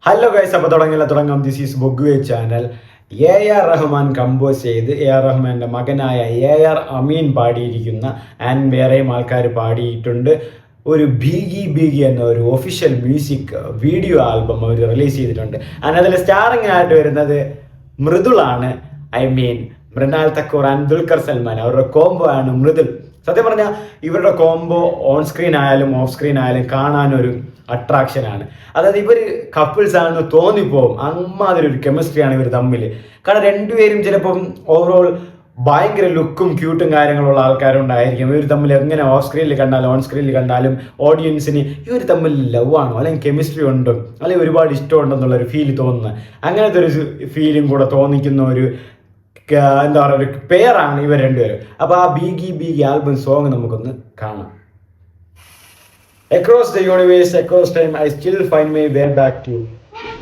Hello guys, അപ്പോൾ തുടങ്ങാം. This is Bogway channel. AR Rahman compose ചെയ്ത് AR റഹ്മാൻ്റെ മകനായ AR അമീൻ പാടിയിരിക്കുന്ന ആൻഡ് വേറെയും ആൾക്കാർ പാടിയിട്ടുണ്ട് ഒരു ബീഗി എന്ന ഒരു ഒഫീഷ്യൽ മ്യൂസിക് വീഡിയോ ആൽബം അവർ റിലീസ് ചെയ്തിട്ടുണ്ട്. ആൻഡ് അതിൽ സ്റ്റാറിംഗ് ആയിട്ട് വരുന്നത് മൃദുളാണ്. മൃണാൽ തക്കൂർ ആൻഡ് ദുൽഖർ സൽമാൻ, അവരുടെ കോംബോ ആണ് മൃദുൽ. സത്യം പറഞ്ഞാൽ ഇവരുടെ കോംബോ ഓൺ സ്ക്രീൻ ആയാലും ഓഫ് സ്ക്രീൻ ആയാലും കാണാനൊരു അട്രാക്ഷനാണ്. അതായത് ഇവർ കപ്പിൾസ് ആണെന്ന് തോന്നിപ്പോവും. അമ്മാതിരി ഒരു കെമിസ്ട്രിയാണ് ഇവർ തമ്മിൽ. കാരണം രണ്ടുപേരും ചിലപ്പം ഓവറോൾ ഭയങ്കര ലുക്കും ക്യൂട്ടും കാര്യങ്ങളുള്ള ആൾക്കാരുണ്ടായിരിക്കും. ഇവർ തമ്മിൽ എങ്ങനെ ഓഫ് സ്ക്രീനിൽ കണ്ടാലും ഓൺ സ്ക്രീനിൽ കണ്ടാലും ഓഡിയൻസിന് ഇവർ തമ്മിൽ ലവ് ആണോ അല്ലെങ്കിൽ കെമിസ്ട്രി ഉണ്ടോ അല്ലെങ്കിൽ ഒരുപാട് ഇഷ്ടമുണ്ടെന്നുള്ളൊരു ഫീല് തോന്നുന്നത്. അങ്ങനത്തെ ഒരു ഫീലും കൂടെ തോന്നിക്കുന്ന ഒരു എന്താ പറയുക ഒരു പെയറാണ് ഇവർ രണ്ടുപേരും. അപ്പോൾ ആ ബീഗി ആൽബം സോങ് നമുക്കൊന്ന് കാണാം. Across the universe, across time, I still find my way back to you.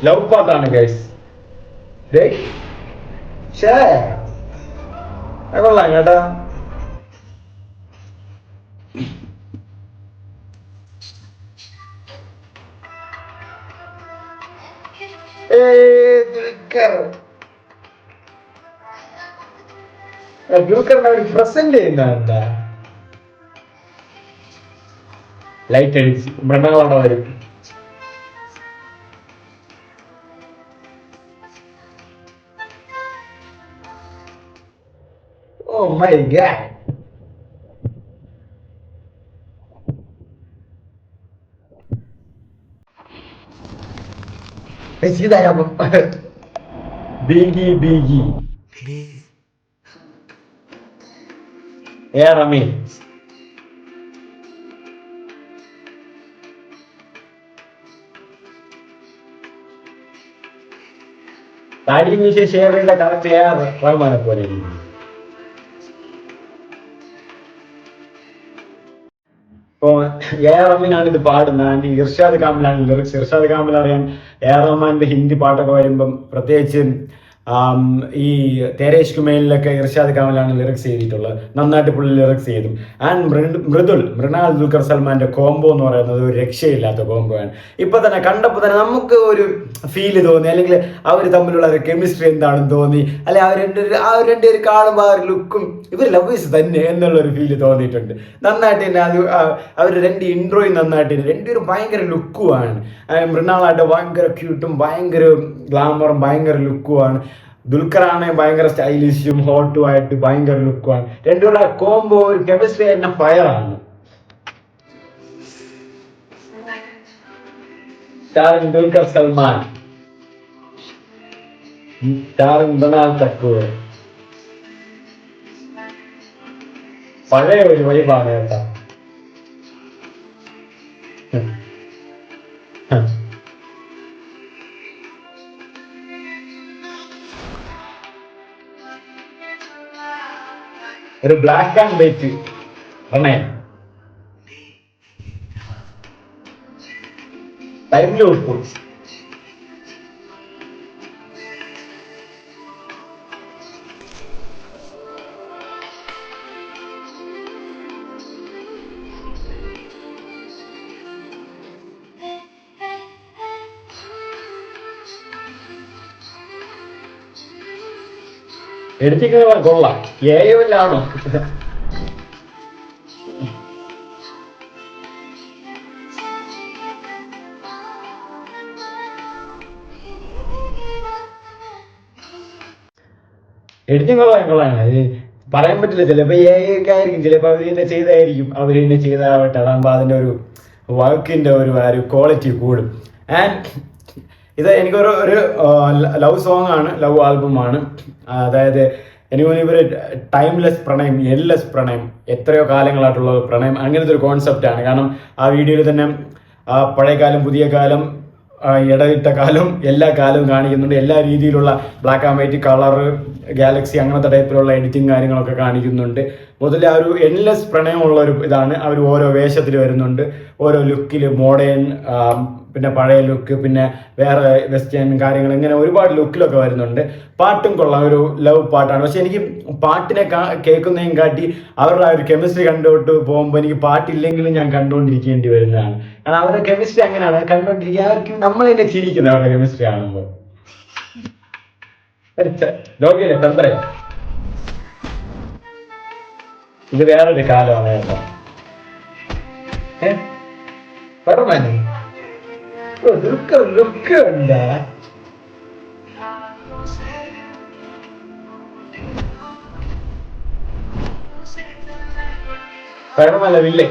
Love പാട്ടാണ് ഗൈസ്. കൊള്ളാം കേട്ടാ. ദുൽഖറിനെ അവർ പ്രസന്റ് ചെയ്യുന്ന എന്താ ലൈറ്റ് അടിച്ച് മൃണാളാണ് വരും. ഓ മൈ ഗോഡ്, ബീഗി AR അമീൻ. താടി മീശ ഷേവയുടെ കറക്റ്റ് AR റഹ്മാനെ പോലെ ഇരിക്കും. ഇപ്പോൾ AR റഹ്മാനാണ് ഇത് പാടുന്നത്. ഇർഷാദ് കാമിലാണ് ലിറിക്സ്. ഇർഷാദ് കാമിൽ അറിയാം, AR റഹ്മാന്റെ ഹിന്ദി പാട്ടൊക്കെ വരുമ്പം പ്രത്യേകിച്ച് ഈ തേരേഷ് കുമേലിലൊക്കെ ഇർഷാദ് കാമിലാണ് ലിറിക്സ് ചെയ്തിട്ടുള്ളത്. നന്നായിട്ട് പുള്ളി ലിറിക്സ് ചെയ്തു. ആൻഡ് മൃണാൽ ദുൽഖർ സൽമാന്റെ കോംബോ എന്ന് പറയുന്നത് ഒരു രക്ഷയില്ലാത്ത കോംബോ ആണ്. ഇപ്പൊ തന്നെ കണ്ടപ്പോൾ തന്നെ നമുക്ക് ഒരു ഫീല് തോന്നി, അല്ലെങ്കിൽ അവർ തമ്മിലുള്ള ഒരു കെമിസ്ട്രി എന്താണെന്ന് തോന്നി, അല്ലെങ്കിൽ അവർ രണ്ടുപേരും കാണുമ്പോൾ ആ ഒരു ലുക്കും ഇവർ ലവേഴ്സ് തന്നെ എന്നുള്ളൊരു ഫീല് തോന്നിയിട്ടുണ്ട്. നന്നായിട്ട് തന്നെ അത് അവർ രണ്ട് ഇൻട്രോയും നന്നായിട്ട് രണ്ടുപേരും ഭയങ്കര ലുക്കുമാണ്. മൃണാളായിട്ട് ഭയങ്കര ക്യൂട്ടും ഭയങ്കര ഗ്ലാമറും ഭയങ്കര ലുക്കുമാണ്. ദുൽഖറാണെങ്കിൽ ഭയങ്കര സ്റ്റൈലിഷും ഹോട്ടും ആയിട്ട് ഭയങ്കര ലുക്കുമാണ്. രണ്ടുപേരുടെ കോംബോ ഒരു കെമിസ്ട്രി തന്നെ ഫയറാണ്. Starring Dulquer Salmaan, starring Mrunal Thakur. പഴയ ഒരു വൈബാണ് കേട്ടാ. ഒരു ബ്ലാക്ക് ആൻഡ് വൈറ്റ് പ്രണയം, ടൈമിൽ ഉൾപ്പെടും. എടുത്തിരിക്കുന്നത് കൊള്ളാം. ഏഴാണോ എഡിറ്റിംഗ് കൊള്ളാം. അത് പറയാൻ പറ്റില്ല. ചിലപ്പോൾ ഒക്കെ ആയിരിക്കും, ചിലപ്പോൾ അവർ തന്നെ ചെയ്തായിരിക്കും, അവർ തന്നെ ചെയ്താവട്ടെ. അതാകുമ്പോൾ അതിൻ്റെ ഒരു വർക്കിൻ്റെ ഒരു ക്വാളിറ്റി കൂടും. ആൻഡ് ഇത് എനിക്കൊരു ലവ് സോങ് ആണ്, ലവ് ആൽബമാണ്. അതായത് എനിക്ക് ഇവർ ടൈംലെസ് പ്രണയം, എൻലെസ് പ്രണയം, എത്രയോ കാലങ്ങളായിട്ടുള്ള പ്രണയം, അങ്ങനത്തെ ഒരു കോൺസെപ്റ്റാണ്. കാരണം ആ വീഡിയോയിൽ തന്നെ പഴയ കാലം, പുതിയ കാലം, ഇടയിട്ട കാലം, എല്ലാ കാലവും കാണിക്കുന്നുണ്ട്. എല്ലാ രീതിയിലുള്ള black and white, colour, Galaxy, അങ്ങനത്തെ ടൈപ്പിലുള്ള എഡിറ്റിംഗ് കാര്യങ്ങളൊക്കെ കാണിക്കുന്നുണ്ട്. മുതൽ ആ ഒരു എൻലെസ് പ്രണയമുള്ള ഒരു ഇതാണ്. അവർ ഓരോ വേഷത്തിൽ വരുന്നുണ്ട്, ഓരോ ലുക്കിൽ, മോഡേൺ പിന്നെ പഴയ ലുക്ക്, പിന്നെ വേറെ വെസ്റ്റേൺ കാര്യങ്ങൾ, ഇങ്ങനെ ഒരുപാട് ലുക്കിലൊക്കെ വരുന്നുണ്ട്. പാട്ടും കൊള്ളാം, ഒരു ലവ് പാട്ടാണ്. പക്ഷെ എനിക്ക് പാട്ടിനെ കേൾക്കുന്നതും കാട്ടി അവരുടെ ആ ഒരു കെമിസ്ട്രി കണ്ടോട്ട് പോകുമ്പോൾ എനിക്ക് പാട്ടില്ലെങ്കിലും ഞാൻ കണ്ടുകൊണ്ടിരിക്കേണ്ടി വരുന്നതാണ്. കാരണം അവരുടെ കെമിസ്ട്രി അങ്ങനെയാണ്, കണ്ടുകൊണ്ടിരിക്കുക, അവർക്ക് നമ്മൾ തന്നെ ചിരിക്കുന്നത് അവരുടെ കെമിസ്ട്രി കാണുമ്പോൾ. ലോകിലെ തന്ത്രേ, ഇത് വേറൊരു കാലമാണ് കേട്ടോ. പരമാനി ലുക്ക് ഉണ്ടാ പരമല്ല വില്ലേ.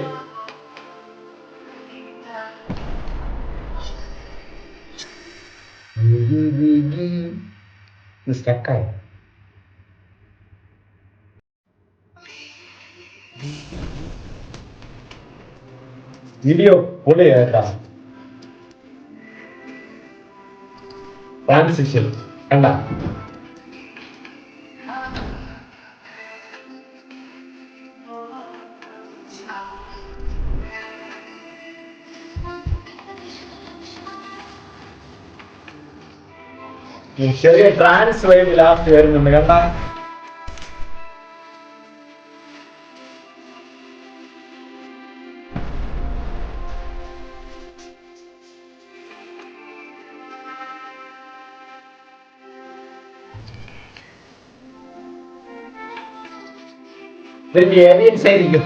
സ്റ്റക്കായി. വീഡിയോ പൊളി കേട്ടാ. ട്രാൻസിഷൻ കണ്ട. ചെറിയ ട്രാൻസ് വൈബ് ലാസ്റ്റ് വരുന്നുണ്ട് കണ്ട. ഏലിയൻസ് ആയിരിക്കും.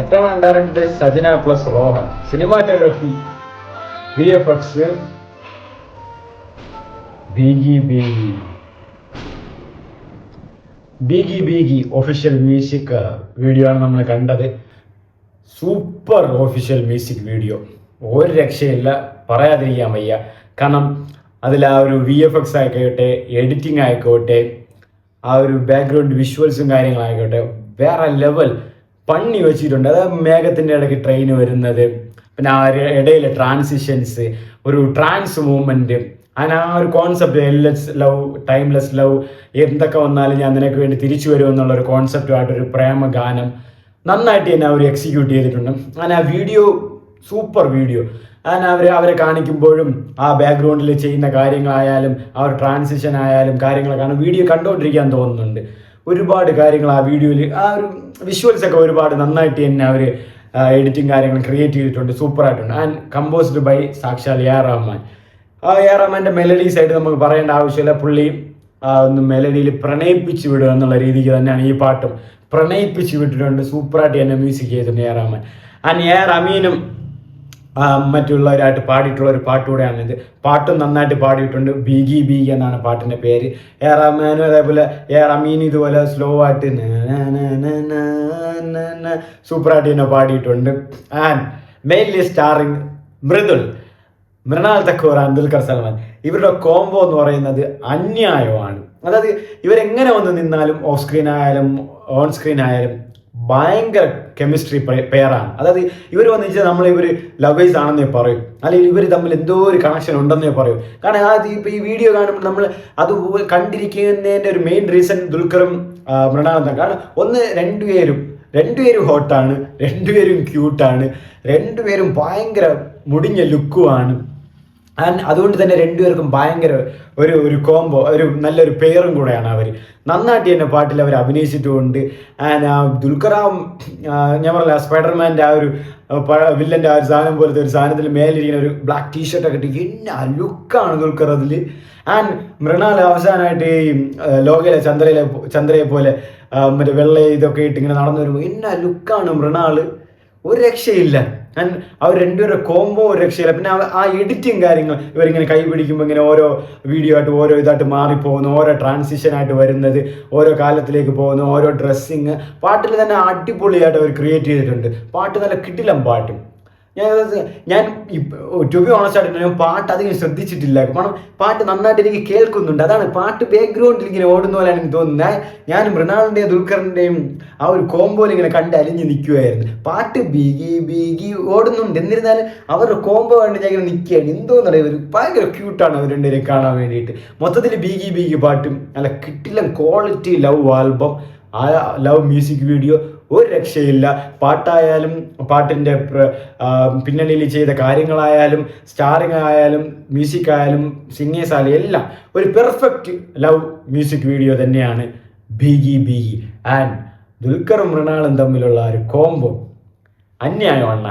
എട്ടാം director Sajana plus Rohan. Cinematography, VFX, ബീഗി ഒഫീഷ്യൽ മ്യൂസിക് വീഡിയോ ആണ് നമ്മൾ കണ്ടത്. സൂപ്പർ ഒഫീഷ്യൽ മ്യൂസിക് വീഡിയോ, ഒരു രക്ഷയില്ല, പറയാതിരിക്കാൻ വയ്യ. കാരണം അതിൽ ആ ഒരു VFX ആയിക്കോട്ടെ, എഡിറ്റിംഗ് ആയിക്കോട്ടെ, ആ ഒരു ബാക്ക്ഗ്രൗണ്ട് വിഷ്വൽസും കാര്യങ്ങളായിക്കോട്ടെ, വേറെ ലെവൽ പണി വെച്ചിട്ടുണ്ട്. അത് മേഘത്തിൻ്റെ ഇടയ്ക്ക് ട്രെയിൻ വരുന്നത്, പിന്നെ ആ ഇടയിലെ ട്രാൻസിഷൻസ്, ഒരു ട്രാൻസ് മൂവ്മെൻറ്റ്, അങ്ങനെ ആ ഒരു കോൺസെപ്റ്റ്, എൽലെസ് ലവ്, ടൈംലെസ് ലവ്, എന്തൊക്കെ വന്നാലും ഞാൻ നിനക്ക് വേണ്ടി തിരിച്ചു വരുമെന്നുള്ളൊരു കോൺസെപ്റ്റുമായിട്ടൊരു പ്രേമ ഗാനം നന്നായിട്ട് തന്നെ അവർ എക്സിക്യൂട്ട് ചെയ്തിട്ടുണ്ട്. അങ്ങനെ ആ വീഡിയോ സൂപ്പർ വീഡിയോ. അങ്ങനെ അവരെ കാണിക്കുമ്പോഴും ആ ബാക്ക്ഗ്രൗണ്ടിൽ ചെയ്യുന്ന കാര്യങ്ങളായാലും ആ ഒരു ട്രാൻസിഷൻ ആയാലും കാര്യങ്ങളൊക്കെ വീഡിയോ കണ്ടുകൊണ്ടിരിക്കാൻ തോന്നുന്നുണ്ട്. ഒരുപാട് കാര്യങ്ങൾ ആ വീഡിയോയിൽ, ആ ഒരു വിഷ്വൽസ് ഒക്കെ ഒരുപാട് നന്നായിട്ട് തന്നെ അവർ എഡിറ്റിംഗ് കാര്യങ്ങൾ ക്രിയേറ്റ് ചെയ്തിട്ടുണ്ട്, സൂപ്പറായിട്ടുണ്ട്. ആൻഡ് കമ്പോസ്ഡ് ബൈ സാക്ഷാൽ എ ആർ റഹ്മാൻ. ആ എ ആർ റഹ്മാൻ്റെ മെലഡീസ് ആയിട്ട് നമുക്ക് പറയേണ്ട ആവശ്യമില്ല. പുള്ളി ഒന്ന് മെലഡിയിൽ പ്രണയിപ്പിച്ച് വിടുക എന്നുള്ള രീതിക്ക് തന്നെയാണ് ഈ പാട്ടും പ്രണയിപ്പിച്ച് വിട്ടിട്ടുണ്ട്. സൂപ്പറായിട്ട് തന്നെ മ്യൂസിക് ചെയ്തിട്ടുണ്ട് A R Rahman. And A R അമീനും മറ്റുള്ളവരായിട്ട് പാടിയിട്ടുള്ള ഒരു പാട്ടുകൂടെയാണിത്. പാട്ടും നന്നായിട്ട് പാടിയിട്ടുണ്ട്. ബീഗി എന്നാണ് പാട്ടിൻ്റെ പേര്. എ ആർ റഹ്മാനും അതേപോലെ എ ആർ അമീൻ ഇതുപോലെ സ്ലോ ആയിട്ട് സൂപ്പറായിട്ട് തന്നെ പാടിയിട്ടുണ്ട്. And mainly starring Mrunal Thakur, Dulquer Salmaan. ഇവരുടെ കോംബോ എന്ന് പറയുന്നത് അന്യായമാണ്. അതായത് ഇവരെങ്ങനെ വന്ന് നിന്നാലും ഓഫ് സ്ക്രീൻ ആയാലും ഓൺ സ്ക്രീൻ ആയാലും ഭയങ്കര കെമിസ്ട്രി പെയറാണ്. അതായത് ഇവർ വന്നിട്ട് നമ്മൾ ഇവർ ലവേഴ്സ് ആണെന്നേ പറയും, അല്ലെങ്കിൽ ഇവർ തമ്മിൽ എന്തോ ഒരു കണക്ഷൻ ഉണ്ടെന്നേ പറയും. കാരണം അത് ഇപ്പോൾ ഈ വീഡിയോ കാണുമ്പോൾ നമ്മൾ അത് കണ്ടിരിക്കുന്നതിൻ്റെ ഒരു മെയിൻ റീസൺ ദുൽഖറും മൃണാലും. കാരണം ഒന്ന് രണ്ടുപേരും ഹോട്ടാണ്, രണ്ടുപേരും ക്യൂട്ടാണ്, രണ്ടുപേരും ഭയങ്കര മുടിഞ്ഞ ലുക്കുമാണ്. ആൻഡ് അതുകൊണ്ട് തന്നെ രണ്ടുപേർക്കും ഭയങ്കര ഒരു കോംബോ, ഒരു നല്ലൊരു പെയറും കൂടെയാണ് അവർ. നന്നായിട്ട് തന്നെ പാട്ടിൽ അവർ അഭിനയിച്ചിട്ടുമുണ്ട്. ആൻഡ് ദുൽഖർ ഞാൻ പറഞ്ഞ സ്പൈഡർമാൻ്റെ ആ ഒരു വില്ലൻ്റെ ആ ഒരു സാധനം പോലത്തെ ഒരു സാധനത്തിൽ മേലിരിക്കുന്ന ഒരു ബ്ലാക്ക് ടീഷർട്ടൊക്കെ ഇട്ട് എന്നാ ലുക്കാണ് ദുൽഖർ അതിൽ. ആൻഡ് മൃണാൽ അവസാനമായിട്ട് ഈ ലോകയിലെ ചന്ദ്രയെ പോലെ മറ്റേ വെള്ള ഇതൊക്കെ ഇട്ട് ഇങ്ങനെ നടന്നു വരുമ്പോൾ എന്നാ ലുക്കാണ് മൃണാൾ, ഒരു രക്ഷയില്ല. ആൻഡ് അവർ രണ്ടുപേരുടെ കോംബോ ഒരു രക്ഷയില്ല. പിന്നെ ആ എഡിറ്റിങ് കാര്യങ്ങൾ, ഇവരിങ്ങനെ കൈ പിടിക്കുമ്പോൾ ഇങ്ങനെ ഓരോ വീഡിയോ ആയിട്ട് ഓരോ ഇതായിട്ട് മാറിപ്പോകുന്നു, ഓരോ ട്രാൻസിഷനായിട്ട് വരുന്നത്, ഓരോ കാലത്തിലേക്ക് പോകുന്നു, ഓരോ ഡ്രസ്സിങ്, പാട്ടിൽ തന്നെ അടിപൊളിയായിട്ട് അവർ ക്രിയേറ്റ് ചെയ്തിട്ടുണ്ട്. പാട്ട് നല്ല കിടിലം പാട്ടും. ഞാൻ ടു ബി ഓണസ്റ്റ് ആയിട്ട് ഞാൻ പാട്ട് അധികം ശ്രദ്ധിച്ചിട്ടില്ല. കാരണം പാട്ട് നന്നായിട്ട് എനിക്ക് കേൾക്കുന്നുണ്ട്. അതാണ് പാട്ട് ബാക്ക്ഗ്രൗണ്ടിൽ ഇങ്ങനെ ഓടുന്ന പോലെയാണ് എനിക്ക് തോന്നുന്നത്. ഞാൻ മൃണാളിൻ്റെയും ദുൽഖറിൻ്റെയും ആ ഒരു കോംബോയിൽ ഇങ്ങനെ കണ്ട് അലിഞ്ഞ് നിൽക്കുമായിരുന്നു. പാട്ട് ബീഗി ബീഗി ഓടുന്നുണ്ട്, എന്നിരുന്നാലും അവരുടെ കോംബോ കണ്ട് ഞാൻ ഇങ്ങനെ നിൽക്കുകയാണ്. എന്തോന്നറിയാം, ഒരു ഭയങ്കര ക്യൂട്ടാണ് അവർ രണ്ടുപേരും കാണാൻ വേണ്ടിയിട്ട്. മൊത്തത്തിൽ ബീഗി ബീഗി പാട്ടും നല്ല കിട്ടില്ല ക്വാളിറ്റി ലവ് ആൽബം, ആ ലവ് മ്യൂസിക് വീഡിയോ ഒരു രക്ഷയില്ല. പാട്ടായാലും പാട്ടിൻ്റെ പിന്നണിയിൽ ചെയ്ത കാര്യങ്ങളായാലും സ്റ്റാറിങ് ആയാലും മ്യൂസിക് ആയാലും സിംഗേഴ്സ് ആയാലും എല്ലാം ഒരു പെർഫെക്റ്റ് ലവ് മ്യൂസിക് വീഡിയോ തന്നെയാണ് ബീഗി ബീഗി. ആൻഡ് ദുൽഖറും മൃണാളും തമ്മിലുള്ള ഒരു കോംബോ അന്യായം അണ്ണ.